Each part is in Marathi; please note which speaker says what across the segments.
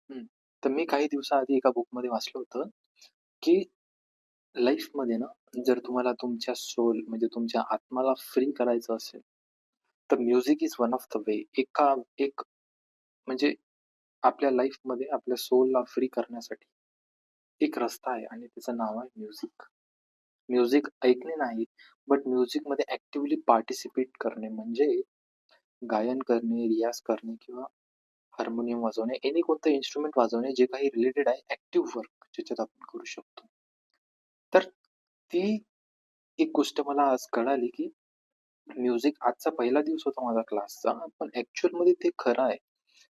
Speaker 1: हं. तर मी काही दिवसाआधी एका बुकमध्ये वाचलं होतं, की लाईफमध्ये ना, जर तुम्हाला तुमच्या सोल म्हणजे तुमच्या आत्माला फ्री करायचं असेल, तर music is one of the way. एक म्हणजे आपल्या लाईफमध्ये आपल्या सोलला फ्री करण्यासाठी एक रस्ता आहे आणि त्याचं नाव आहे म्युझिक. म्युझिक ऐकणे नाही, बट म्युझिकमध्ये ॲक्टिव्हली पार्टिसिपेट करणे म्हणजे गायन करणे, रियाज करणे किंवा हार्मोनियम वाजवणे, एनी कोणतं इन्स्ट्रुमेंट वाजवणे जे काही रिलेटेड आहे ॲक्टिव्ह वर्क ज्याच्यात आपण करू शकतो. तर ती एक गोष्ट मला आज कळाली, की म्युझिक आजचा पहिला दिवस होता माझा क्लासचा, पण ॲक्चुअलमध्ये ते खरं आहे.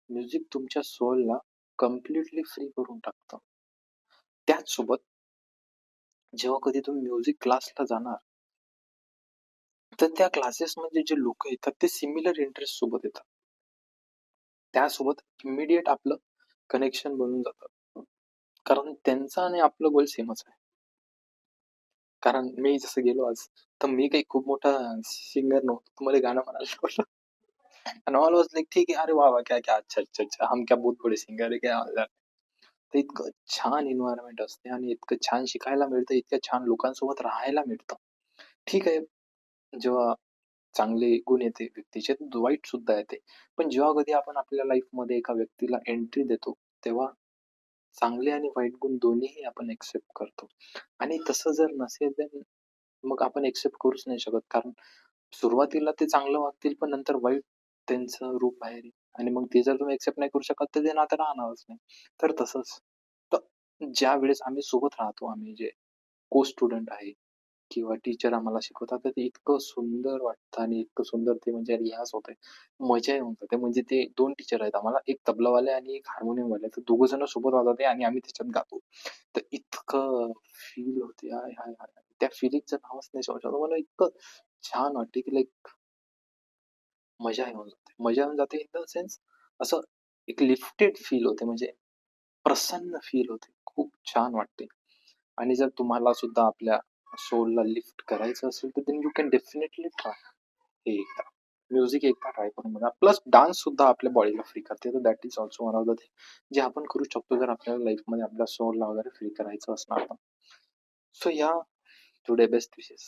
Speaker 1: म्युझिक तुमच्या सोलला कंप्लीटली फ्री करून टाकतं. त्याचसोबत जेव्हा कधी तुम्ही म्युझिक क्लासला जाणार, तर त्या क्लासेसमध्ये जे लोकं येतात ते सिमिलर इंटरेस्ट सोबत येतात. त्यासोबत इमिडिएट आपलं कनेक्शन बनून जातं. कारण त्यांचं आणि आपलं गोल सेमच आहे. कारण मी जसं गेलो आज, तर मी काही खूप मोठा सिंगर नव्हतो. मला गाणं म्हणायला शिकवलं. एंड ऑल वाज लाइक ठीक है, अरे वाह! वाह! क्या-क्या, अच्छा, हम क्या बहुत बड़े सिंगर है क्या? तर इतकं छान एन्व्हायर्नमेंट असते आणि इतकं छान शिकायला मिळतं, इतक्या छान लोकांसोबत राहायला मिळतं. ठीक आहे, जेव्हा चांगले गुण येते व्यक्तीचे, वाईट सुद्धा येते. पण जेव्हा कधी आपण आपल्या लाईफमध्ये एका व्यक्तीला एंट्री देतो, तेव्हा चांगले आणि वाईट गुण दोन्हीही आपण एक्सेप्ट करतो. आणि तसं जर नसेल, तर मग आपण एक्सेप्ट करूच नाही शकत. कारण सुरुवातीला ते चांगलं वागतील, पण नंतर वाईट त्यांचं रूप बाहेर येईल आणि मग ते जर तुम्ही एक्सेप्ट नाही करू शकत, तर ते नातं राहणारच नाही. तर तसंच. तर ज्यावेळेस आम्ही सोबत राहतो, आम्ही जे को-स्टुडंट आहे किंवा टीचर आम्हाला शिकवतात, तर ते इतकं सुंदर वाटतं आणि इतकं सुंदर ते म्हणजे रियाज होते. मजा येऊन जाते. म्हणजे ते 2 टीचर आहेत आम्हाला, एक तबलावाले आणि एक हार्मोनियमवाले. तर दोघं जण सोबत वाजवते आणि आम्ही त्याच्यात गातो. तर इतकं फील होते. आय, हाय, हाय! त्या फीलिंगचं नावच नाही सांगू शकत. मला इतकं छान वाटते, की लाइक मजा येऊन जाते. मजा येऊन जाते इन द सेन्स असं एक लिफ्टेड फील होते म्हणजे प्रसन्न फील होते. खूप छान वाटते. आणि जर तुम्हाला सुद्धा आपल्या सोलला लिफ्ट करायचं असेल, तर then you can definitely try हे एकदा. म्युझिक एकदा ट्राय करून बघा. प्लस डान्स सुद्धा आपल्या बॉडीला फ्री करते. तर that is also one of the thing जे आपण करू शकतो जर आपल्याला लाईफमध्ये आपल्या सोलला वगैरे फ्री करायचं असणार तर. सो या टुडे बेस्ट विशेस.